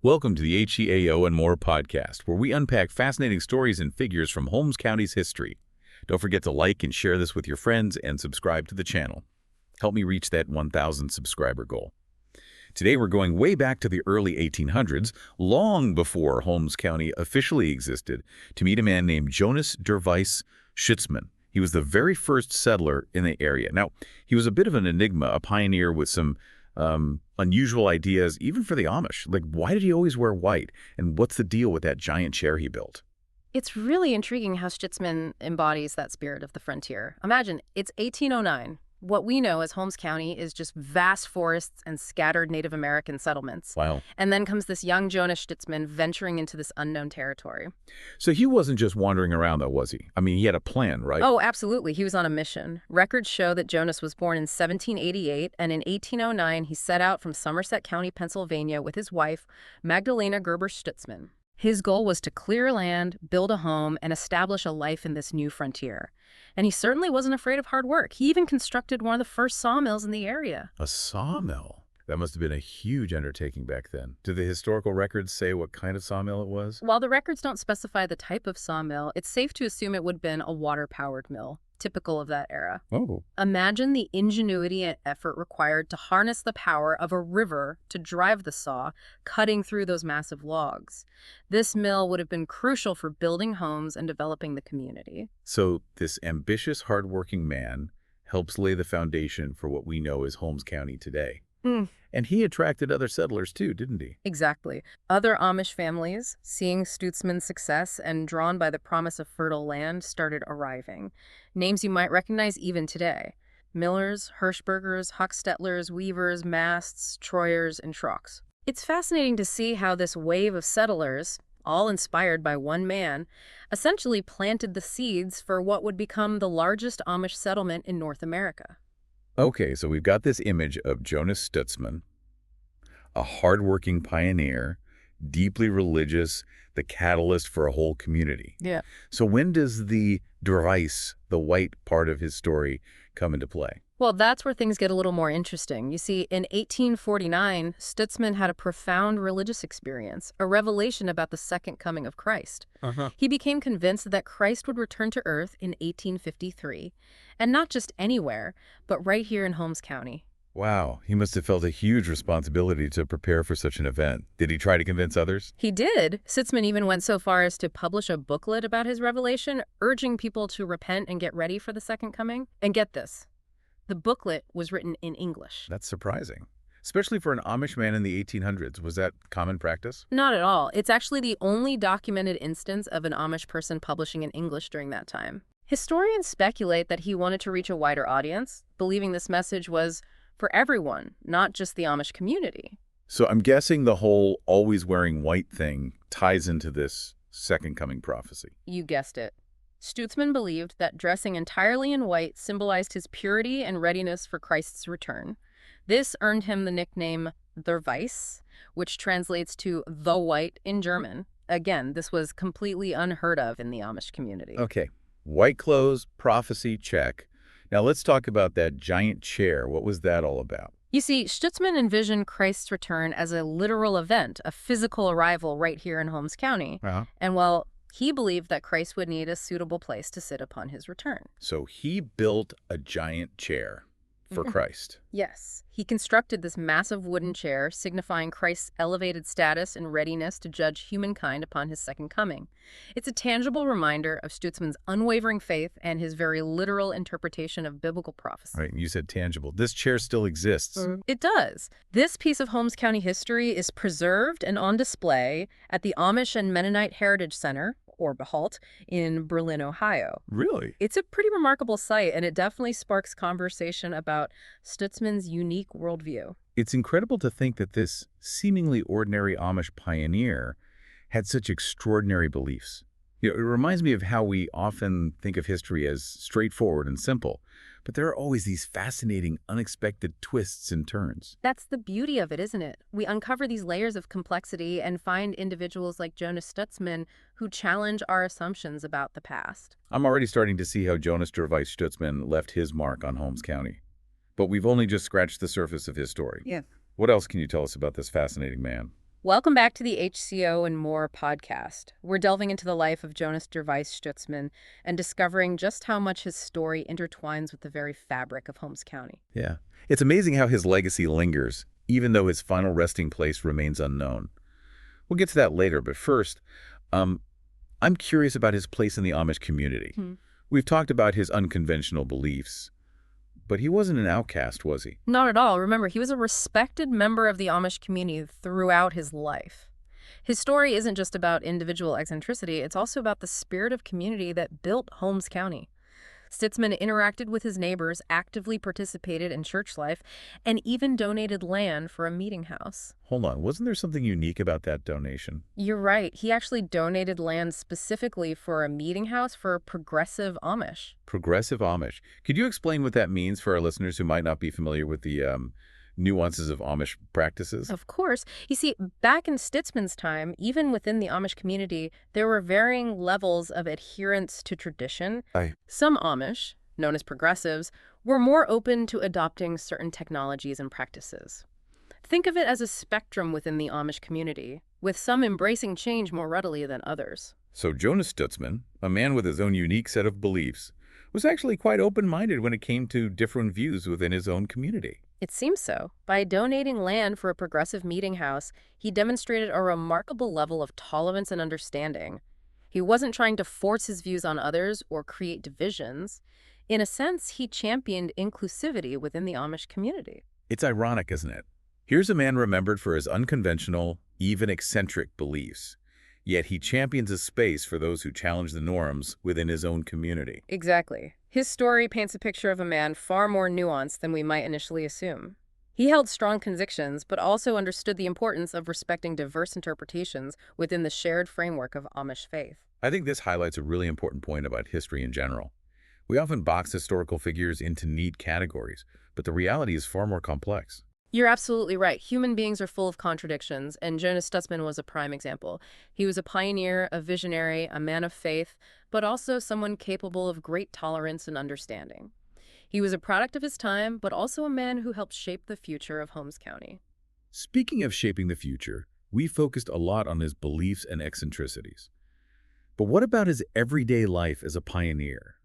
Welcome to the HCOandMORE podcast, where we unpack fascinating stories and figures from Holmes County's history. Don't forget to like and share this with your friends and subscribe to the channel. Help me reach that 1,000 subscriber goal. Today we're going way back to the early 1800s, long before Holmes County officially existed, to meet a man named Jonas Stutzman. He was the very first settler in the area. Now, he was a bit of an enigma, a pioneer with some unusual ideas, even for the Amish. Like, why did he always wear white? And what's the deal with that giant chair he built? It's really intriguing how Stutzman embodies that spirit of the frontier. Imagine, it's 1809. What we know as Holmes County is just vast forests and scattered Native American settlements. Wow. And then comes this young Jonas Stutzman venturing into this unknown territory. So he wasn't just wandering around, though, was he? I mean, he had a plan, right? Oh, absolutely. He was on a mission. Records show that Jonas was born in 1788, and in 1809 he set out from Somerset County, Pennsylvania with his wife, Magdalena Gerber Stutzman. His goal was to clear land, build a home, and establish a life in this new frontier. And he certainly wasn't afraid of hard work. He even constructed one of the first sawmills in the area. A sawmill? That must have been a huge undertaking back then. Do the historical records say what kind of sawmill it was? While the records don't specify the type of sawmill, it's safe to assume it would have been a water-powered mill, typical of that era. Oh. Imagine the ingenuity and effort required to harness the power of a river to drive the saw, cutting through those massive logs. This mill would have been crucial for building homes and developing the community. So this ambitious, hardworking man helps lay the foundation for what we know as Holmes County today. And he attracted other settlers too, didn't he? Exactly. Other Amish families, seeing Stutzman's success and drawn by the promise of fertile land, started arriving. Names you might recognize even today: Millers, Hirschbergers, Hochstettlers, Weavers, Masts, Troyers, and Schrocks. It's fascinating to see how this wave of settlers, all inspired by one man, essentially planted the seeds for what would become the largest Amish settlement in North America. Okay, so we've got this image of Jonas Stutzman, a hardworking pioneer, deeply religious, the catalyst for a whole community. Yeah. So when does the Dreiss, the white part of his story, come into play? Well, that's where things get a little more interesting. You see, in 1849, Stutzman had a profound religious experience, a revelation about the second coming of Christ. He became convinced that Christ would return to Earth in 1853, and not just anywhere, but right here in Holmes County. Wow, he must have felt a huge responsibility to prepare for such an event. Did he try to convince others? He did. Stutzman even went so far as to publish a booklet about his revelation, urging people to repent and get ready for the second coming. And get this. The booklet was written in English. That's surprising, especially for an Amish man in the 1800s. Was that common practice? Not at all. It's actually the only documented instance of an Amish person publishing in English during that time. Historians speculate that he wanted to reach a wider audience, believing this message was for everyone, not just the Amish community. So I'm guessing the whole always wearing white thing ties into this second coming prophecy. You guessed it. Stutzman believed that dressing entirely in white symbolized his purity and readiness for Christ's return. This earned him the nickname Der Weiß, which translates to the white in German. Again, this was completely unheard of in the Amish community. Okay, white clothes, prophecy, check. Now let's talk about that giant chair. What was that all about? You see, Stutzman envisioned Christ's return as a literal event, a physical arrival right here in Holmes County. And while he believed that Christ would need a suitable place to sit upon his return. So he built a giant chair for Christ. Yes. He constructed this massive wooden chair, signifying Christ's elevated status and readiness to judge humankind upon his second coming. It's a tangible reminder of Stutzman's unwavering faith and his very literal interpretation of biblical prophecy. Right, you said tangible. This chair still exists. It does. This piece of Holmes County history is preserved and on display at the Amish and Mennonite Heritage Center, or BHALT, in Berlin, Ohio. Really? It's a pretty remarkable sight, and it definitely sparks conversation about Stutzman's unique worldview. It's incredible to think that this seemingly ordinary Amish pioneer had such extraordinary beliefs. You know, it reminds me of how we often think of history as straightforward and simple, but there are always these fascinating, unexpected twists and turns. That's the beauty of it, isn't it? We uncover these layers of complexity and find individuals like Jonas Stutzman who challenge our assumptions about the past. I'm already starting to see how Jonas Stutzman left his mark on Holmes County. But we've only just scratched the surface of his story. Yeah. What else can you tell us about this fascinating man? Welcome back to the HCO and More podcast. We're delving into the life of Jonas Stutzman and discovering just how much his story intertwines with the very fabric of Holmes County. Yeah. It's amazing how his legacy lingers, even though his final resting place remains unknown. We'll get to that later, but first, I'm curious about his place in the Amish community. We've talked about his unconventional beliefs, but he wasn't an outcast, was he? Not at all. Remember, he was a respected member of the Amish community throughout his life. His story isn't just about individual eccentricity, it's also about the spirit of community that built Holmes County. Stutzman interacted with his neighbors, actively participated in church life, and even donated land for a meeting house. Hold on, wasn't there something unique about that donation? You're right. He actually donated land specifically for a meeting house for progressive Amish. Progressive Amish. Could you explain what that means for our listeners who might not be familiar with the nuances of Amish practices? Of course. You see, back in Stutzman's time, even within the Amish community, there were varying levels of adherence to tradition. Some Amish, known as progressives, were more open to adopting certain technologies and practices. Think of it as a spectrum within the Amish community, with some embracing change more readily than others. So Jonas Stutzman, a man with his own unique set of beliefs, was actually quite open-minded when it came to different views within his own community. It seems so. By donating land for a progressive meeting house, he demonstrated a remarkable level of tolerance and understanding. He wasn't trying to force his views on others or create divisions. In a sense, he championed inclusivity within the Amish community. It's ironic, isn't it? Here's a man remembered for his unconventional, even eccentric beliefs. Yet he champions a space for those who challenge the norms within his own community. Exactly. His story paints a picture of a man far more nuanced than we might initially assume. He held strong convictions, but also understood the importance of respecting diverse interpretations within the shared framework of Amish faith. I think this highlights a really important point about history in general. We often box historical figures into neat categories, but the reality is far more complex. You're absolutely right. Human beings are full of contradictions, and Jonas Stutzman was a prime example. He was a pioneer, a visionary, a man of faith, but also someone capable of great tolerance and understanding. He was a product of his time, but also a man who helped shape the future of Holmes County. Speaking of shaping the future, we focused a lot on his beliefs and eccentricities. But what about his everyday life as a pioneer?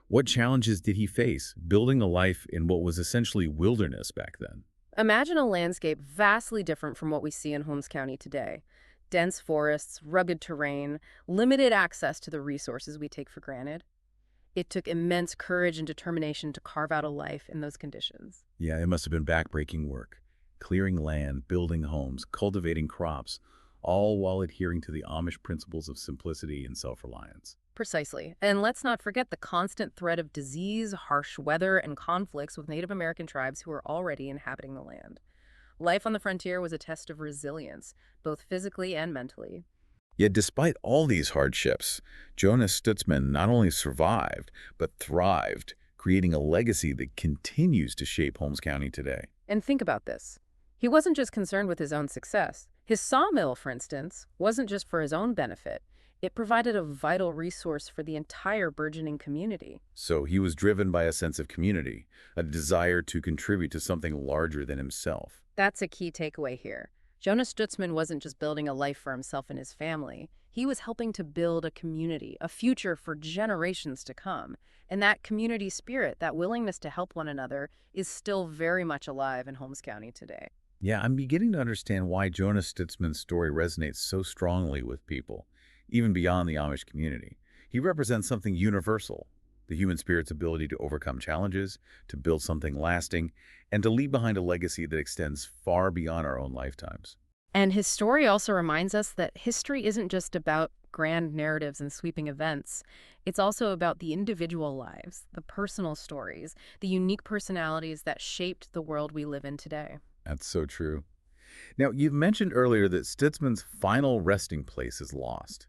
What challenges did he face building a life in what was essentially wilderness back then? Imagine a landscape vastly different from what we see in Holmes County today. Dense forests, rugged terrain, limited access to the resources we take for granted. It took immense courage and determination to carve out a life in those conditions. Yeah, it must have been backbreaking work. Clearing land, building homes, cultivating crops, all while adhering to the Amish principles of simplicity and self-reliance. Precisely. And let's not forget the constant threat of disease, harsh weather, and conflicts with Native American tribes who were already inhabiting the land. Life on the frontier was a test of resilience, both physically and mentally. Yet despite all these hardships, Jonas Stutzman not only survived, but thrived, creating a legacy that continues to shape Holmes County today. And think about this. He wasn't just concerned with his own success. His sawmill, for instance, wasn't just for his own benefit. It provided a vital resource for the entire burgeoning community. So he was driven by a sense of community, a desire to contribute to something larger than himself. That's a key takeaway here. Jonas Stutzman wasn't just building a life for himself and his family. He was helping to build a community, a future for generations to come. And that community spirit, that willingness to help one another, is still very much alive in Holmes County today. Yeah, I'm beginning to understand why Jonas Stutzman's story resonates so strongly with people, even beyond the Amish community. He represents something universal, the human spirit's ability to overcome challenges, to build something lasting, and to leave behind a legacy that extends far beyond our own lifetimes. And his story also reminds us that history isn't just about grand narratives and sweeping events. It's also about the individual lives, the personal stories, the unique personalities that shaped the world we live in today. That's so true. Now, you've mentioned earlier that Stutzman's final resting place is lost.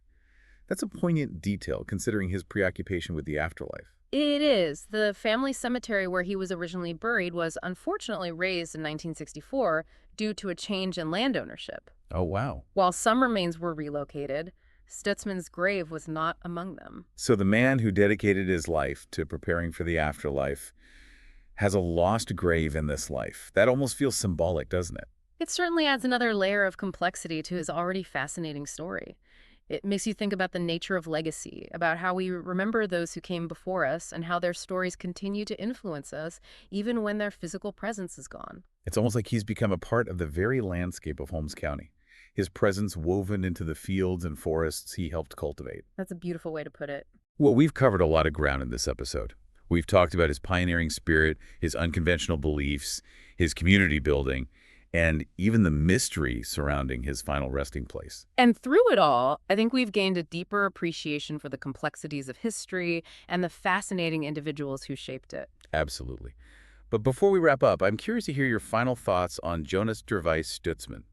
That's a poignant detail, considering his preoccupation with the afterlife. It is. The family cemetery where he was originally buried was unfortunately razed in 1964 due to a change in land ownership. Oh, wow. While some remains were relocated, Stutzman's grave was not among them. So the man who dedicated his life to preparing for the afterlife has a lost grave in this life. That almost feels symbolic, doesn't it? It certainly adds another layer of complexity to his already fascinating story. It makes you think about the nature of legacy, about how we remember those who came before us and how their stories continue to influence us even when their physical presence is gone. It's almost like he's become a part of the very landscape of Holmes County, his presence woven into the fields and forests he helped cultivate. That's a beautiful way to put it. Well, we've covered a lot of ground in this episode. We've talked about his pioneering spirit, his unconventional beliefs, his community building, and even the mystery surrounding his final resting place. And through it all, I think we've gained a deeper appreciation for the complexities of history and the fascinating individuals who shaped it. Absolutely. But before we wrap up, I'm curious to hear your final thoughts on Jonas Stutzman.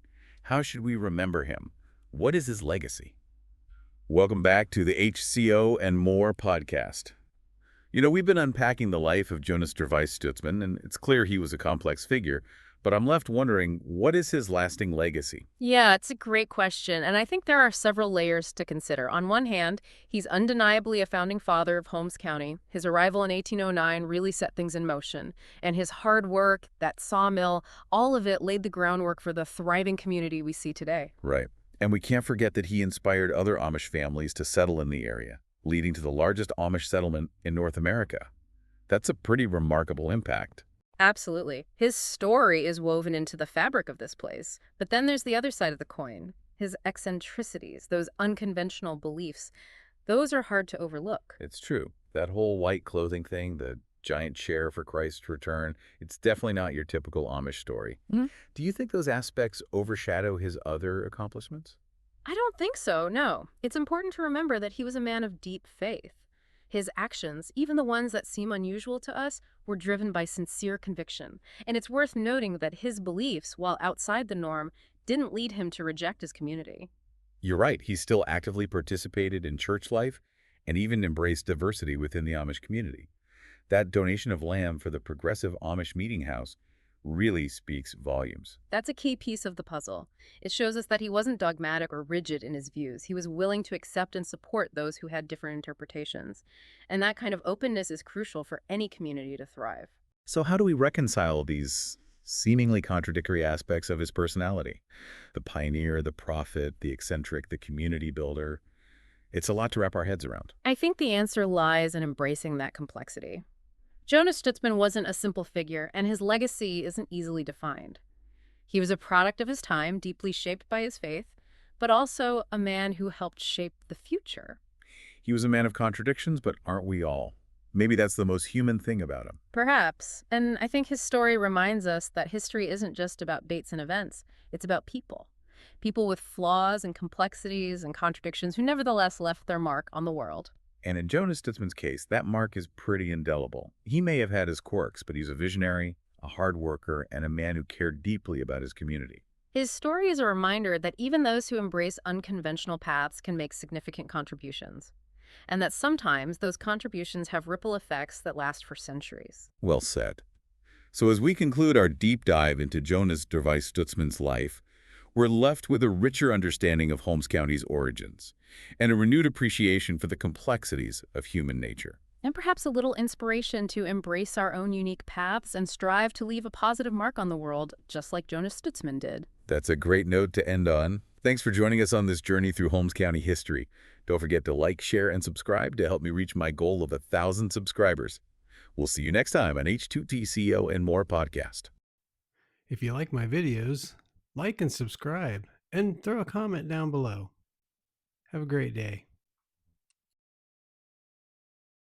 How should we remember him? What is his legacy? Welcome back to the HCO and More podcast. We've been unpacking the life of Jonas Stutzman, and it's clear he was a complex figure, but I'm left wondering, what is his lasting legacy? Yeah, it's a great question, and I think there are several layers to consider. On one hand, he's undeniably a founding father of Holmes County. His arrival in 1809 really set things in motion, and his hard work, that sawmill, all of it laid the groundwork for the thriving community we see today. Right. And we can't forget that he inspired other Amish families to settle in the area, leading to the largest Amish settlement in North America. That's a pretty remarkable impact. Absolutely. His story is woven into the fabric of this place. But then there's the other side of the coin. His eccentricities, those unconventional beliefs, those are hard to overlook. It's true. That whole white clothing thing, the giant chair for Christ's return, it's definitely not your typical Amish story. Mhm. Do you think those aspects overshadow his other accomplishments? I don't think so, no. It's important to remember that he was a man of deep faith. His actions, even the ones that seem unusual to us, were driven by sincere conviction. And it's worth noting that his beliefs, while outside the norm, didn't lead him to reject his community. You're right. He still actively participated in church life and even embraced diversity within the Amish community. That donation of land for the Progressive Amish Meeting House really speaks volumes. That's a key piece of the puzzle. It shows us that he wasn't dogmatic or rigid in his views. He was willing to accept and support those who had different interpretations. And that kind of openness is crucial for any community to thrive. So how do we reconcile these seemingly contradictory aspects of his personality? The pioneer, the prophet, the eccentric, the community builder. It's a lot to wrap our heads around. I think the answer lies in embracing that complexity. Jonas Stutzman wasn't a simple figure, and his legacy isn't easily defined. He was a product of his time, deeply shaped by his faith, but also a man who helped shape the future. He was a man of contradictions, but aren't we all? Maybe that's the most human thing about him. Perhaps, and I think his story reminds us that history isn't just about dates and events, it's about people. People with flaws and complexities and contradictions who nevertheless left their mark on the world. And in Jonas Stutzman's case, that mark is pretty indelible. He may have had his quirks, but he's a visionary, a hard worker, and a man who cared deeply about his community. His story is a reminder that even those who embrace unconventional paths can make significant contributions, and that sometimes those contributions have ripple effects that last for centuries. Well said. So as we conclude our deep dive into Jonas Stutzman's life, we're left with a richer understanding of Holmes County's origins and a renewed appreciation for the complexities of human nature. And perhaps a little inspiration to embrace our own unique paths and strive to leave a positive mark on the world, just like Jonas Stutzman did. That's a great note to end on. Thanks for joining us on this journey through Holmes County history. Don't forget to like, share, and subscribe to help me reach my goal of 1,000 subscribers. We'll see you next time on H2TCO and More podcast. If you like my videos, like and subscribe, and throw a comment down below. Have a great day.